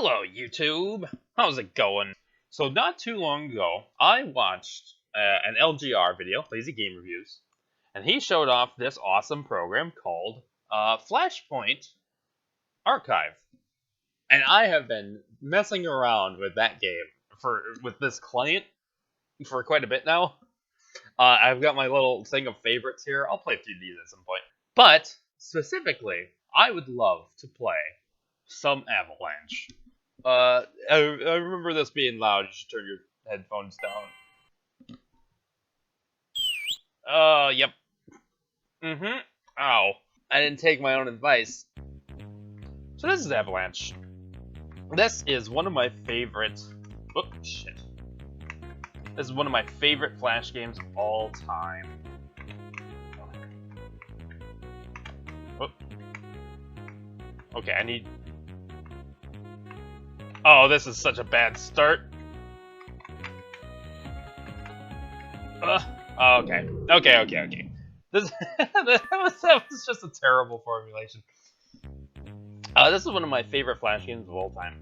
Hello, YouTube. How's it going? So not too long ago, I watched an LGR video, Lazy Game Reviews, and he showed off this awesome program called Flashpoint Archive. And I have been messing around with that game with this client for quite a bit now. I've got my little thing of favorites here. I'll play through these at some point. But specifically, I would love to play some Avalanche. I remember this being loud. You should turn your headphones down. Yep. Ow. I didn't take my own advice. So this is Avalanche. This is one of my favorite... Oh, shit. This is one of my favorite Flash games of all time. Oh. Okay, I need... Oh, this is such a bad start. Okay. This that was just a terrible formulation. This is one of my favorite Flash games of all time.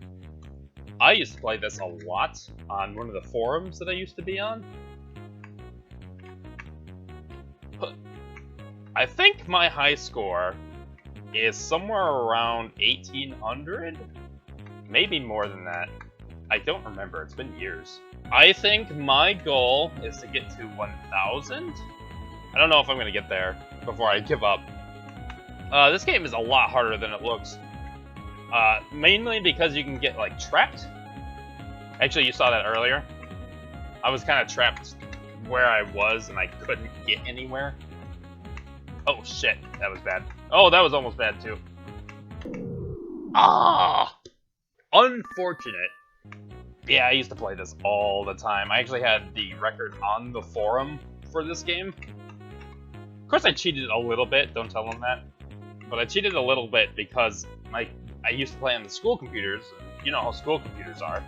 I used to play this a lot on one of the forums that I used to be on. I think my high score is somewhere around 1800? Maybe more than that. I don't remember. It's been years. I think my goal is to get to 1000. I don't know if I'm going to get there before I give up. This game is a lot harder than it looks. Mainly because you can get, like, trapped. Actually, you saw that earlier. I was kind of trapped where I was, and I couldn't get anywhere. Oh, shit. That was bad. Oh, that was almost bad, too. Ah! Unfortunate. Yeah, I used to play this all the time. I actually had the record on the forum for this game. Of course, I cheated a little bit. Don't tell them that. But I cheated a little bit because I used to play on the school computers. You know how school computers are.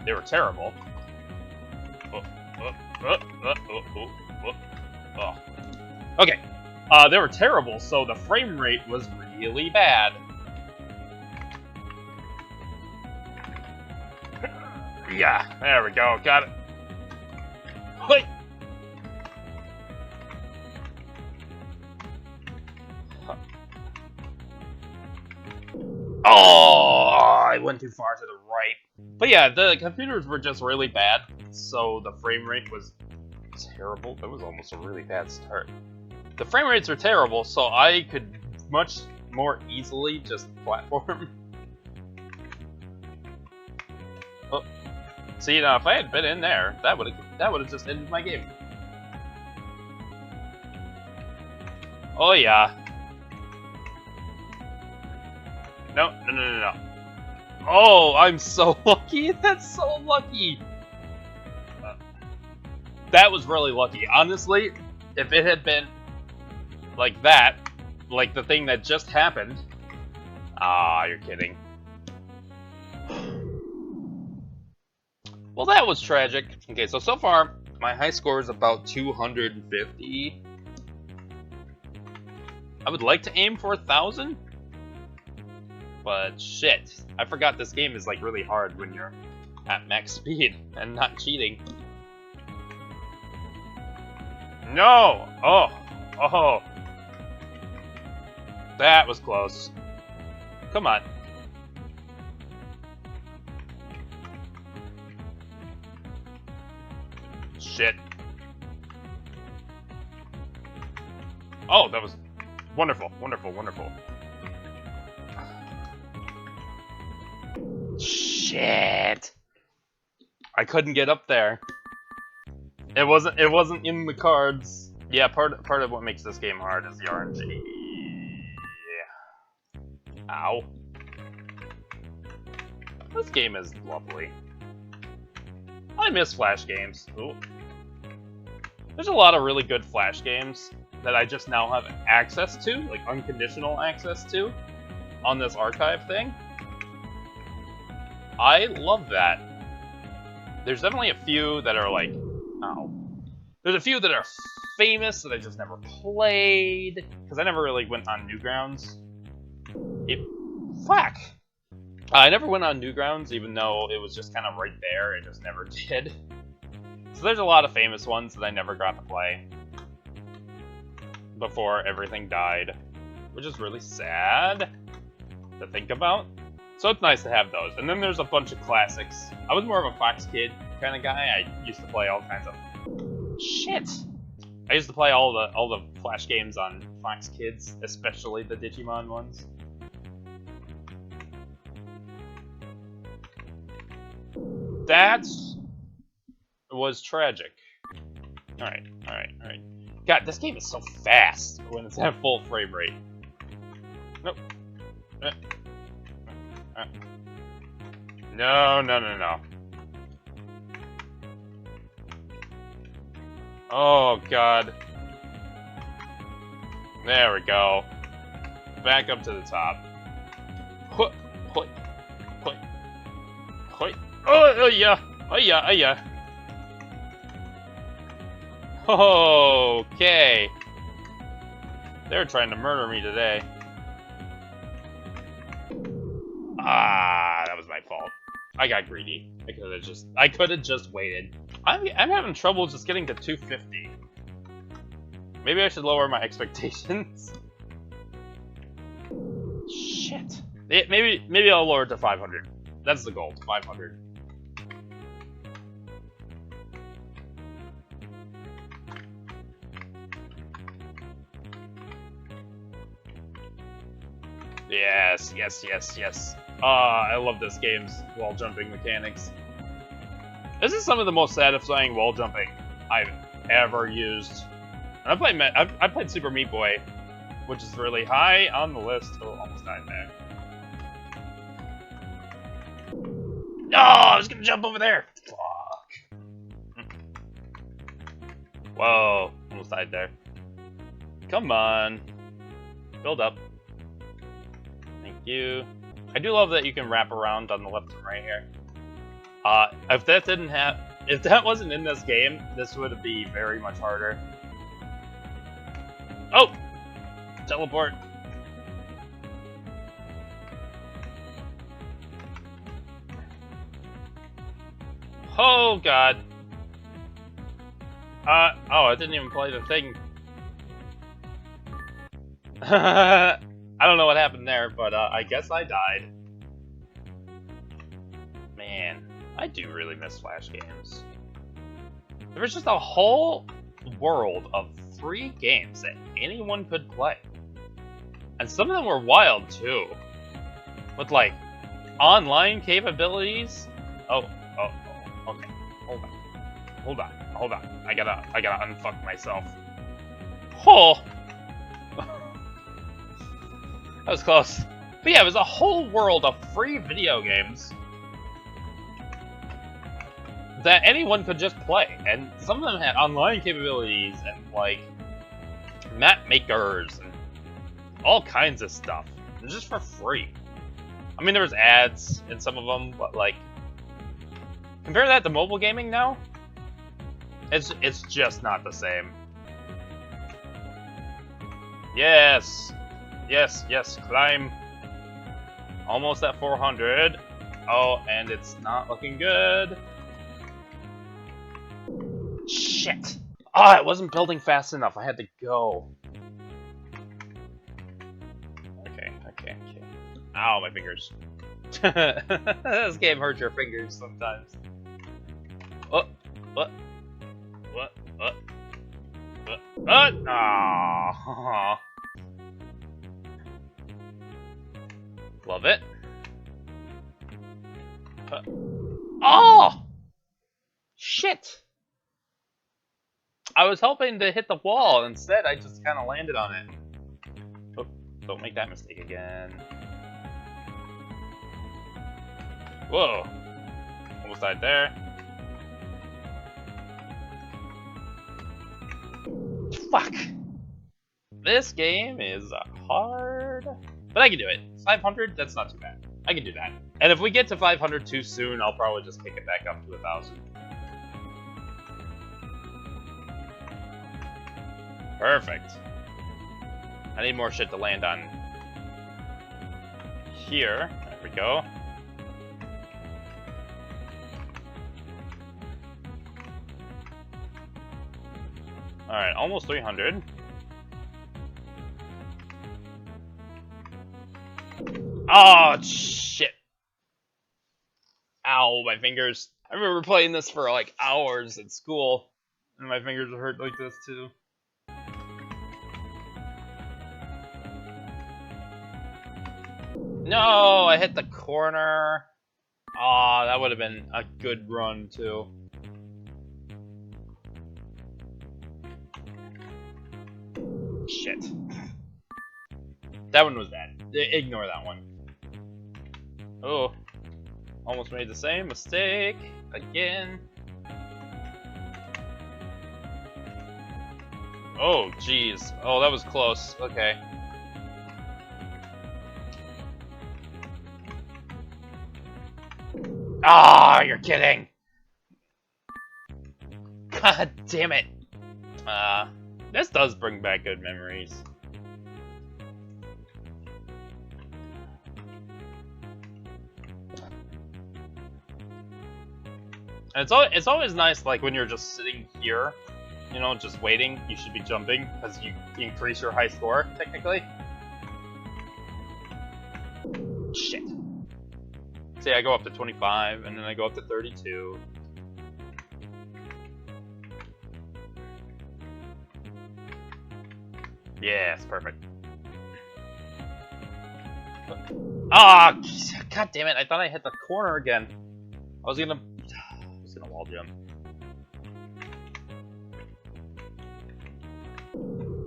They were terrible. Okay. They were terrible, so the frame rate was really bad. Yeah, there we go. Got it. Wait. Oh, I went too far to the right. But yeah, the computers were just really bad, so the frame rate was terrible. That was almost a really bad start. The frame rates were terrible, so I could much more easily just platform. Oh. See, now if I had been in there, that would have just ended my game. Oh yeah. No. Oh, I'm so lucky. That's so lucky. That was really lucky. Honestly, if it had been like that, like the thing that just happened. Ah, you're kidding. Well, that was tragic. Okay, so far, my high score is about 250. I would like to aim for 1000. But shit, I forgot this game is like really hard when you're at max speed and not cheating. No! Oh. That was close. Come on. Shit. Oh, that was wonderful. Shit. I couldn't get up there. It wasn't in the cards. Yeah, part of what makes this game hard is the RNG. Yeah. Ow. This game is lovely. I miss Flash games. Ooh. There's a lot of really good Flash games that I just now have access to, like unconditional access to, on this archive thing. I love that. There's definitely a few that are like, ow. There's a few that are famous that I just never played, because I never really went on Newgrounds. Fuck! I never went on Newgrounds, even though it was just kind of right there. It just never did. So there's a lot of famous ones that I never got to play before everything died, which is really sad to think about. So it's nice to have those. And then there's a bunch of classics. I was more of a Fox Kid kind of guy. I used to play all kinds of shit. I used to play all the Flash games on Fox Kids, especially the Digimon ones. That was tragic. Alright. God, this game is so fast when it's at full frame rate. Nope. No. Oh, God. There we go. Back up to the top. Hoi. Oh, yeah. Okay. They're trying to murder me today. Ah, that was my fault. I got greedy. I could have just waited. I'm having trouble just getting to 250. Maybe I should lower my expectations. Shit. Maybe I'll lower it to 500. That's the goal, 500. Yes. I love this game's wall jumping mechanics. This is some of the most satisfying wall jumping I've ever used. And I played Super Meat Boy, which is really high on the list. Oh, almost died there. No, I was gonna jump over there. Fuck. Whoa, almost died there. Come on, build up. Thank you. I do love that you can wrap around on the left and right here. If that wasn't in this game, this would be very much harder. Oh! Teleport. Oh, God. Oh, I didn't even play the thing. I don't know what happened there, but I guess I died. Man, I do really miss Flash games. There was just a whole world of free games that anyone could play. And some of them were wild, too. With, like, online capabilities. Oh, okay. Hold on. I gotta unfuck myself. Oh! That was close. But yeah, it was a whole world of free video games that anyone could just play. And some of them had online capabilities and, like, map makers and all kinds of stuff. Just for free. I mean, there was ads in some of them, but, like, compare that to mobile gaming now, it's just not the same. Yes, climb. Almost at 400. Oh, and it's not looking good. Shit. Oh, it wasn't building fast enough. I had to go. Okay. Ow, my fingers. This game hurts your fingers sometimes. What? Oh. Love it. Oh! Shit! I was hoping to hit the wall. Instead, I just kind of landed on it. Oh, don't make that mistake again. Whoa. Almost died there. Fuck. This game is hard. But I can do it. 500? That's not too bad. I can do that. And if we get to 500 too soon, I'll probably just kick it back up to 1,000. Perfect. I need more shit to land on. Here. There we go. Alright, almost 300. Oh, shit. Ow, my fingers. I remember playing this for like hours at school, and my fingers would hurt like this too. No, I hit the corner. Aw, that would have been a good run too. Shit. That one was bad. Ignore that one. Oh. Almost made the same mistake. Again. Oh, jeez. Oh, that was close. Okay. Ah, you're kidding. God damn it. This does bring back good memories. And it's always nice, like, when you're just sitting here, you know, just waiting. You should be jumping, because you increase your high score, technically. Shit. See, I go up to 25, and then I go up to 32. Yeah, it's perfect. Ah, god damn it! I thought I hit the corner again. I was gonna wall jump.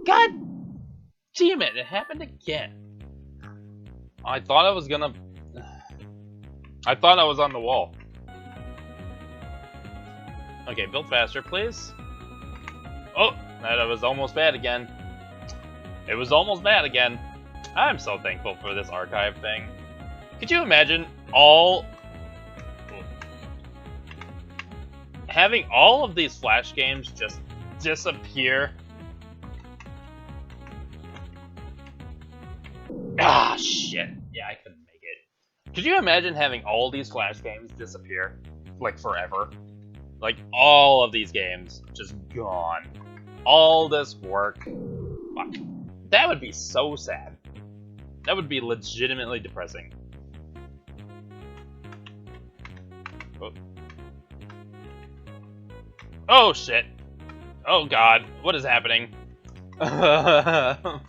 God damn it! It happened again. I thought I was gonna. I thought I was on the wall. Okay, build faster, please. Oh, that was almost bad again. It was almost bad again. I'm so thankful for this archive thing. Could you imagine having all of these Flash games just disappear? Ah, shit. Yeah, I couldn't make it. Could you imagine having all these Flash games disappear? Like, forever? Like, all of these games just gone. All this work. Fuck. That would be so sad. That would be legitimately depressing. Oh. Oh shit. Oh god. What is happening? I'm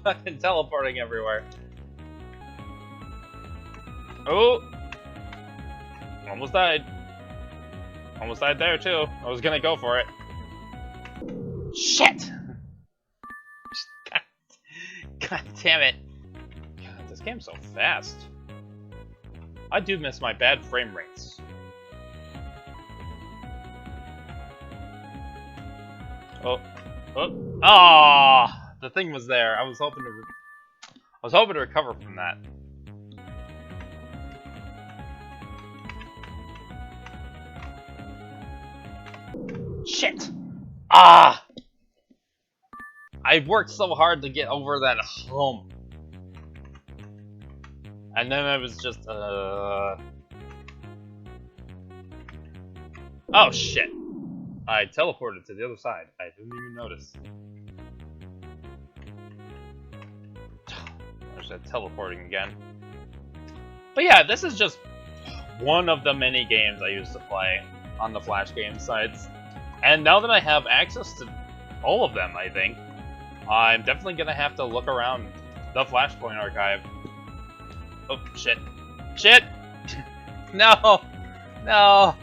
fucking teleporting everywhere. Oh! Almost died. Almost died there too. I was gonna go for it. Shit! God damn it. God, this game's so fast. I do miss my bad frame rates. Oh. Oh. Ah! The thing was there. I was hoping to recover from that. Shit! Ah! I worked so hard to get over that hump. And then I was just, Oh shit. I teleported to the other side. I didn't even notice. There's that teleporting again. But yeah, this is just one of the many games I used to play on the Flash game sites. And now that I have access to all of them, I think, I'm definitely gonna have to look around the Flashpoint Archive. Oh, shit. Shit! No! No!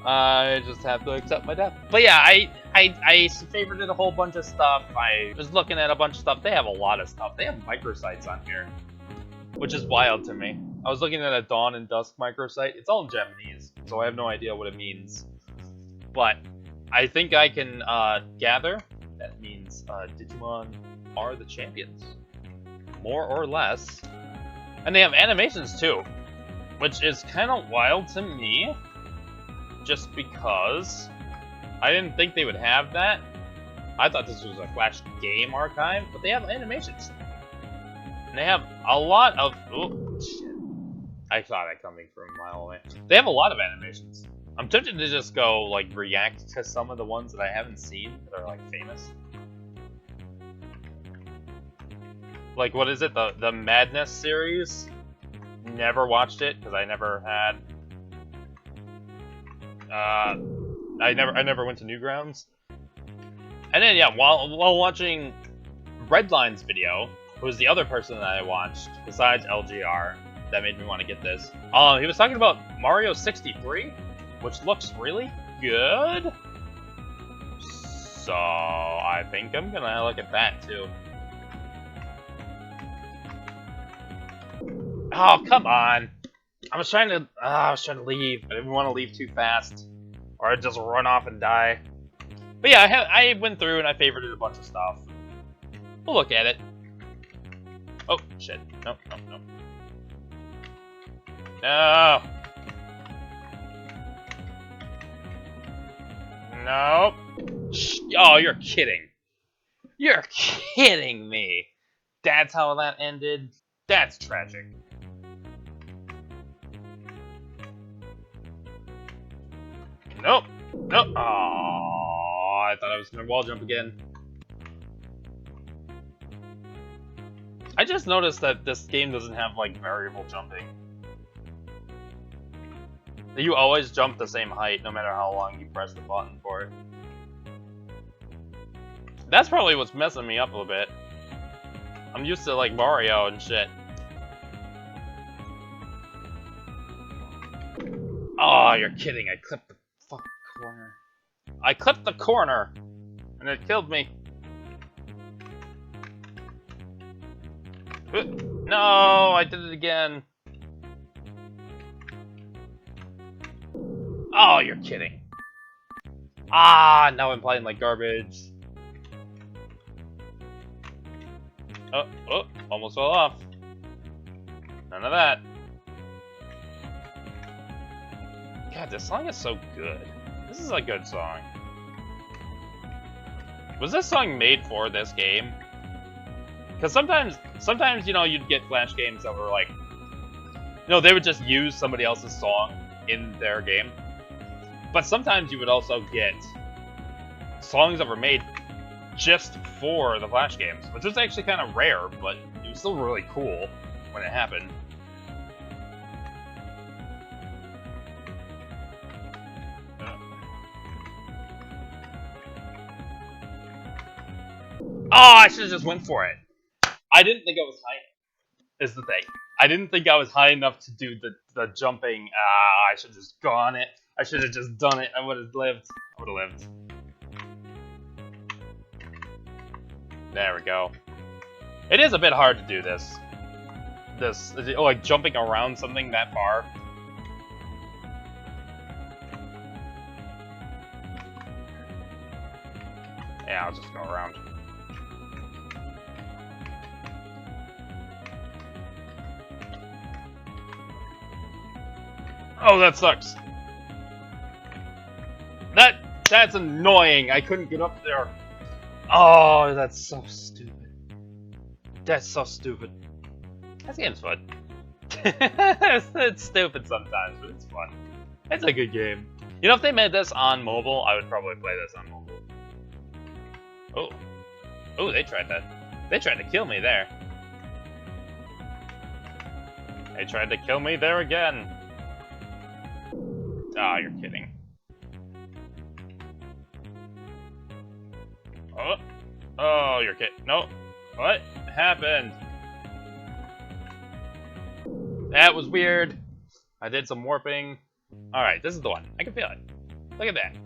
I just have to accept my death. But yeah, I favorited a whole bunch of stuff. I was looking at a bunch of stuff. They have a lot of stuff. They have microsites on here, which is wild to me. I was looking at a Dawn and Dusk microsite. It's all in Japanese, so I have no idea what it means. But I think I can gather that means Digimon are the champions, more or less. And they have animations too, which is kind of wild to me, just because I didn't think they would have that. I thought this was a Flash game archive, but they have animations. And they have a lot of... Oh, shit. I saw that coming from a mile away. They have a lot of animations. I'm tempted to just go, like, react to some of the ones that I haven't seen that are, like, famous. Like, what is it? The Madness series? Never watched it, because I never had... I never went to Newgrounds. And then, yeah, while watching Redline's video, who was the other person that I watched, besides LGR, that made me want to get this. He was talking about Mario 63, which looks really good. So I think I'm gonna look at that too. Oh, come on! I was trying to leave. I didn't want to leave too fast, or I'd just run off and die. But yeah, I went through and I favorited a bunch of stuff. We'll look at it. Oh shit! No, no, no. No! Nope. Oh, you're kidding. You're kidding me. That's how that ended? That's tragic. Nope. Nope. Oh, I thought I was gonna wall jump again. I just noticed that this game doesn't have, like, variable jumping. You always jump the same height, no matter how long you press the button for it. That's probably what's messing me up a little bit. I'm used to, like, Mario and shit. Oh, you're kidding. I clipped the fucking corner. I clipped the corner! And it killed me. No, I did it again. Oh, you're kidding. Ah, now I'm playing like garbage. Oh, almost fell off. None of that. God, this song is so good. This is a good song. Was this song made for this game? Because sometimes, you know, you'd get Flash games that were like, you know, they would just use somebody else's song in their game. But sometimes you would also get songs that were made just for the Flash games, which was actually kind of rare, but it was still really cool when it happened. Oh, I should have just went for it. I didn't think I was high enough, is the thing. I didn't think I was high enough to do the jumping. I should have just gone it. I should have just done it. I would have lived. I would have lived. There we go. It is a bit hard to do this. Like, jumping around something that far. Yeah, I'll just go around. Oh, that sucks. That's annoying. I couldn't get up there. Oh, that's so stupid. That's so stupid. This game's fun. It's stupid sometimes, but it's fun. It's a good game. You know, if they made this on mobile, I would probably play this on mobile. Oh. Oh, they tried that. They tried to kill me there. They tried to kill me there again. Ah, oh, you're kidding. Oh. Oh, you're kidding. No. What happened? That was weird. I did some warping. Alright, this is the one. I can feel it. Look at that.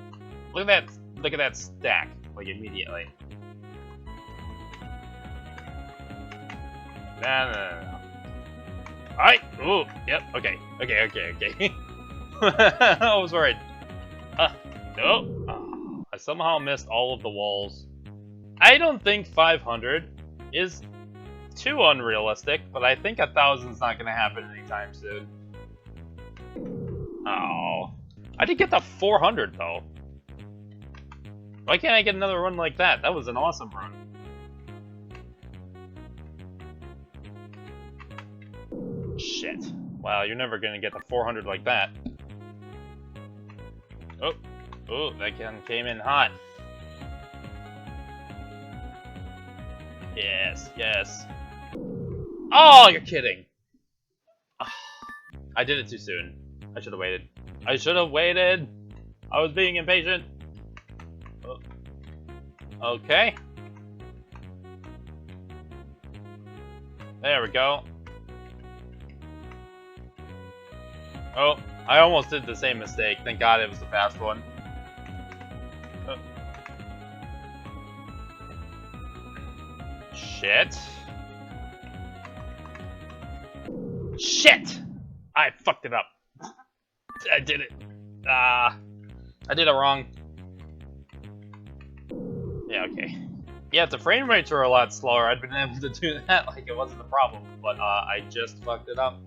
Look at that. Look at that stack. Like, immediately. No. Alright. Ooh. Yep. Okay. Okay. I was worried. No. Oh, I somehow missed all of the walls. I don't think 500 is too unrealistic, but I think 1,000's not gonna happen anytime soon. Oh. I did get the 400 though. Why can't I get another run like that? That was an awesome run. Shit. Wow, you're never gonna get the 400 like that. Oh, oh, that gun came in hot. Yes, yes. Oh, you're kidding. I did it too soon. I should have waited. I should have waited. I was being impatient. Oh. Okay. There we go. Oh, I almost did the same mistake. Thank God it was the fast one. Oh. Shit. Shit! I fucked it up. I did it. I did it wrong. Yeah, okay. Yeah, if the frame rates were a lot slower, I'd been able to do that like it wasn't a problem. But I just fucked it up.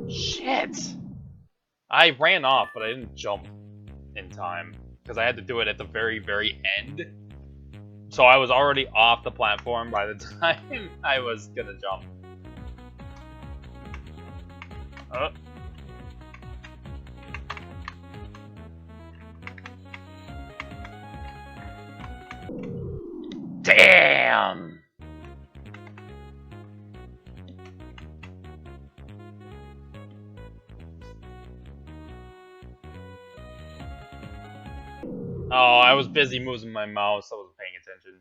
Shit! I ran off, but I didn't jump in time. Because I had to do it at the very, very end. So I was already off the platform by the time I was gonna jump. Oh. Damn! Oh, I was busy moving my mouse. I wasn't paying attention.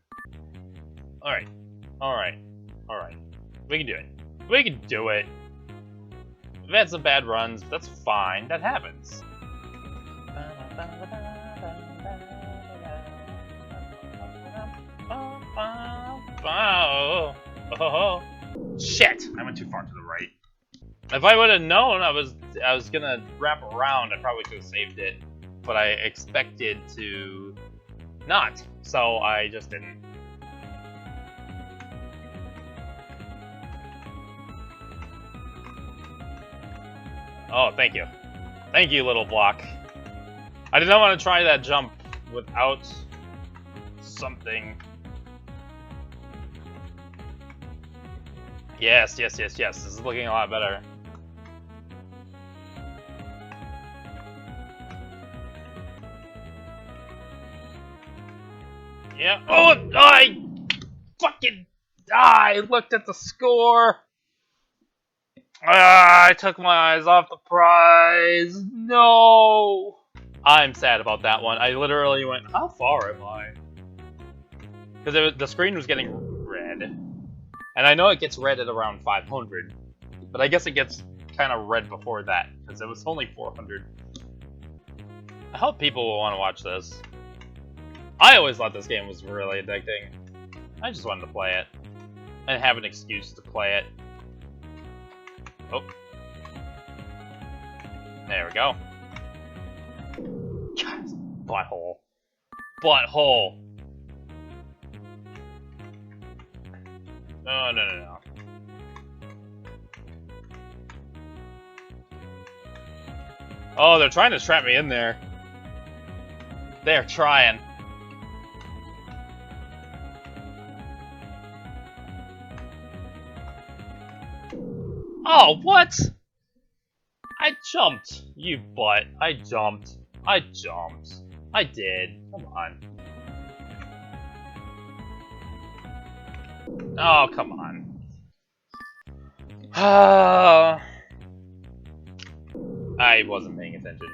Alright. Alright. Alright. We can do it. We can do it. We've had some bad runs, but that's fine. That happens. Shit! I went too far to the right. If I would have known I was gonna wrap around, I probably could have saved it. But I expected to not, so I just didn't. Oh, thank you. Thank you, little block. I did not want to try that jump without something. Yes, yes, yes, yes. This is looking a lot better. Yeah. Oh, I fucking I looked at the score. I took my eyes off the prize. No. I'm sad about that one. I literally went, how far am I? Because the screen was getting red. And I know it gets red at around 500. But I guess it gets kind of red before that. Because it was only 400. I hope people will want to watch this. I always thought this game was really addicting. I just wanted to play it. And have an excuse to play it. Oh. There we go. Yes. Butthole. Butthole. No, no, no, no. Oh, they're trying to trap me in there. They're trying. Oh, what? I jumped, you butt. I jumped. I jumped. I did. Come on. Oh, come on. I wasn't paying attention.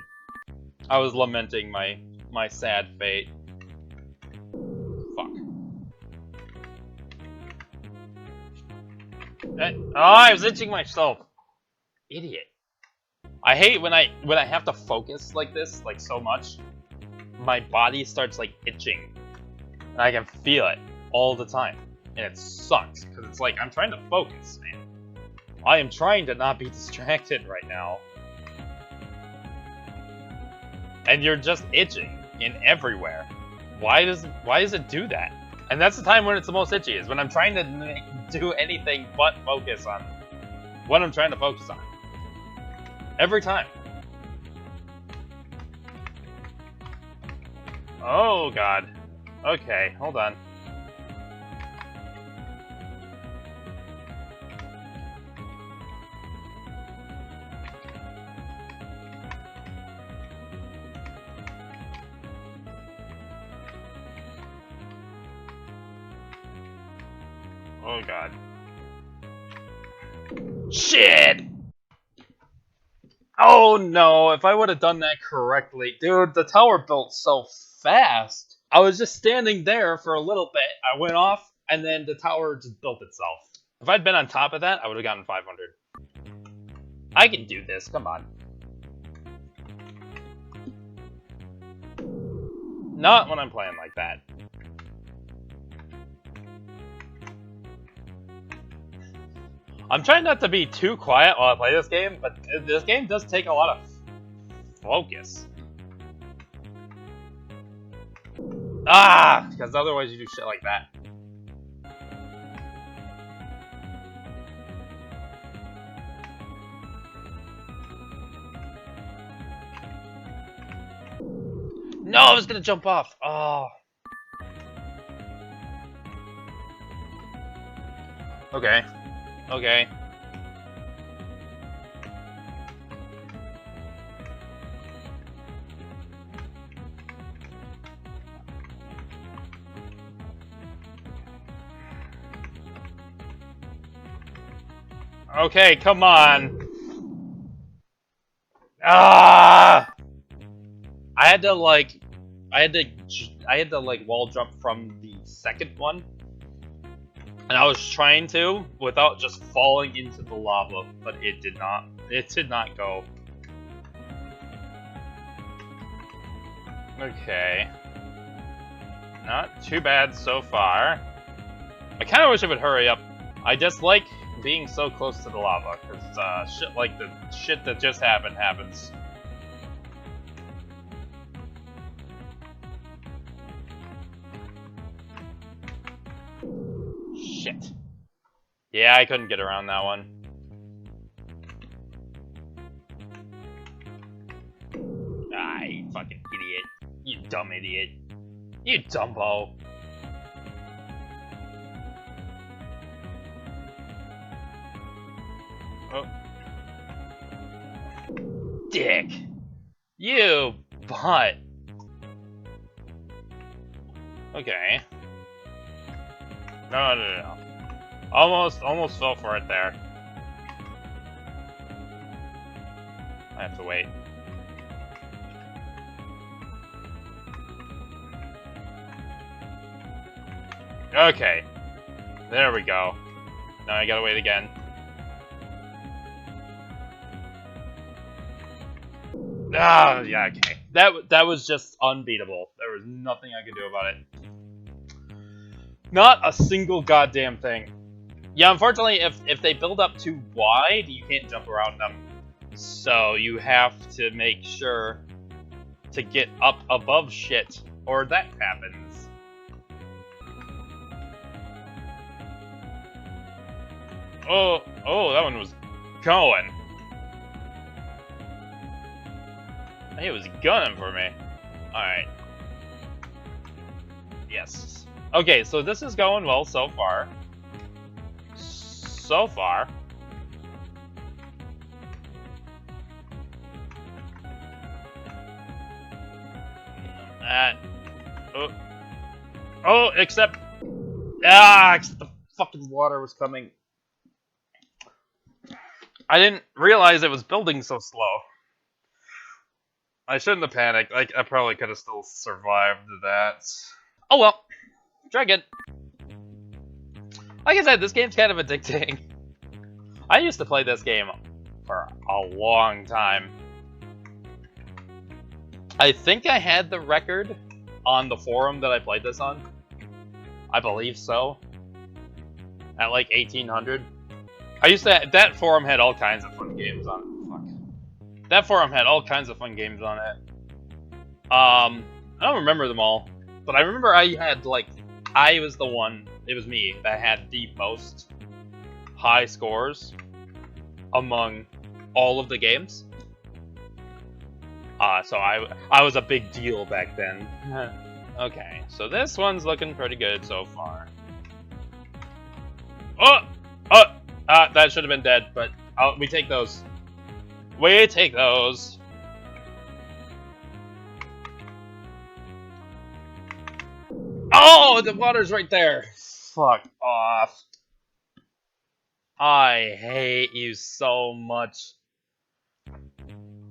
I was lamenting my sad fate. Fuck. Oh, I was itching myself. Idiot. I hate when I have to focus like this, like so much. My body starts like itching. And I can feel it all the time. And it sucks, because it's like, I'm trying to focus, man. I am trying to not be distracted right now. And you're just itching in everywhere. Why does it do that? And that's the time when it's the most itchy, is when I'm trying to do anything but focus on what I'm trying to focus on. Every time. Oh, God. Okay, hold on. Oh god. Shit! Oh no, if I would have done that correctly. Dude, the tower built so fast. I was just standing there for a little bit. I went off, and then the tower just built itself. If I'd been on top of that, I would have gotten 500. I can do this, come on. Not when I'm playing like that. I'm trying not to be too quiet while I play this game, but this game does take a lot of focus. Ah! Because otherwise you do shit like that. No, I was gonna jump off. Oh. Okay. Okay. Okay, come on. Ah! I had to wall jump from the second one. And I was trying to without just falling into the lava, but it did not. It did not go. Okay. Not too bad so far. I kind of wish it would hurry up. I dislike being so close to the lava, because shit like the shit that just happened happens. Shit. Yeah, I couldn't get around that one. Ah, you fucking idiot. You dumb idiot. You dumbo. Oh. Dick. You butt. Okay. No. Almost fell for it there. I have to wait. Okay. There we go. Now I gotta wait again. Ah, yeah, okay. That was just unbeatable. There was nothing I could do about it. Not a single goddamn thing. Yeah, unfortunately, if they build up too wide, you can't jump around them. So you have to make sure to get up above shit, or that happens. Oh, that one was going. He was gunning for me. Alright. Yes. Okay, so this is going well so far. So far. Except the fucking water was coming. I didn't realize it was building so slow. I shouldn't have panicked. I probably could have still survived that. Oh well. Try again. Like I said, this game's kind of addicting. I used to play this game for a long time. I think I had the record on the forum that I played this on. I believe so. At like 1800. That forum had all kinds of fun games on it. Fuck. That forum had all kinds of fun games on it. I don't remember them all. But I remember I was the one, it was me, that had the most high scores among all of the games. So I was a big deal back then. Okay, so this one's looking pretty good so far. That should have been dead, but we take those. We take those. Oh, the water's right there. Fuck off. I hate you so much.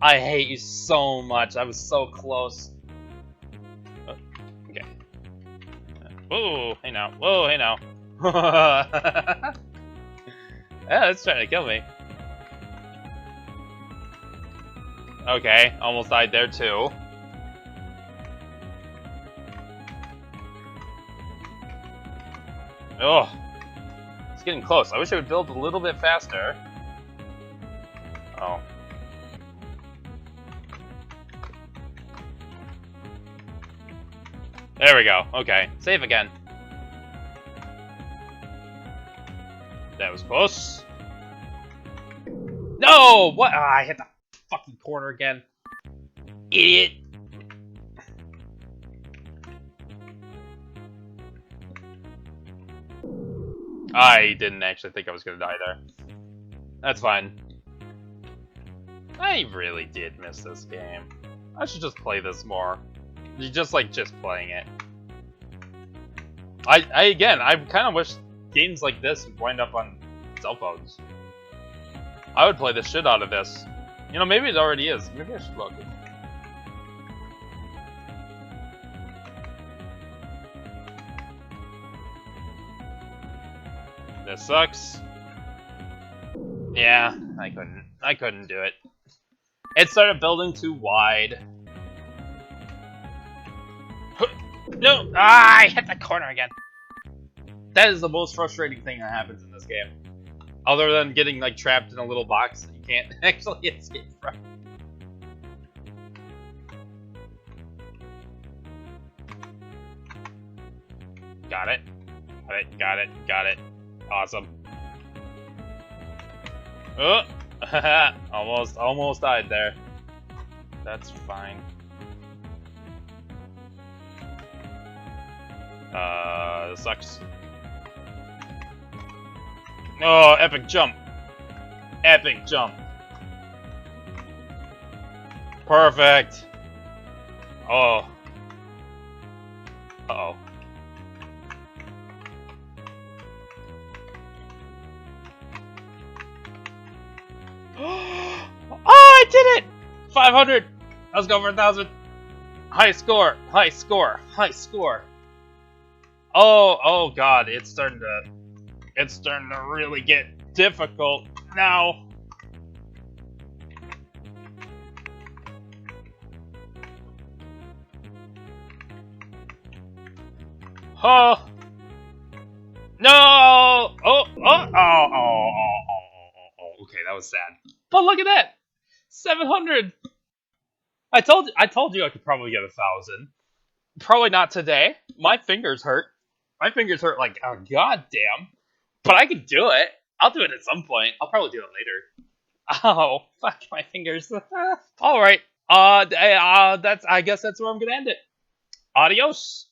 I hate you so much. I was so close. Oh, okay. Whoa, hey now. Whoa, hey now. Yeah, it's trying to kill me. Okay, almost died there too. Oh, it's getting close. I wish I would build a little bit faster. Oh. There we go. Okay, save again. That was close. No! What? Ah, I hit the fucking corner again. Idiot. I didn't actually think I was gonna die there. That's fine. I really did miss this game. I should just play this more. Just playing it. I kind of wish games like this would wind up on cell phones. I would play the shit out of this. You know, maybe it already is. Maybe I should look. This sucks. Yeah, I couldn't do it. It started building too wide. No! Ah, I hit the corner again. That is the most frustrating thing that happens in this game. Other than getting like trapped in a little box that you can't actually escape from. Got it. Got it, got it, got it. Awesome. Oh! almost died there. That's fine. This sucks. Oh, epic jump. Epic jump. Perfect. Oh. Uh-oh. Oh, I did it! 500! Let's go for 1,000. High score! High score! High score! Oh god, it's starting to really get difficult now. Oh no! Okay, that was sad. But look at that, 700. I told you I could probably get 1,000. Probably not today. My fingers hurt. My fingers hurt like a goddamn. But I can do it. I'll do it at some point. I'll probably do it later. Oh, fuck my fingers. All right. I guess that's where I'm gonna end it. Adios.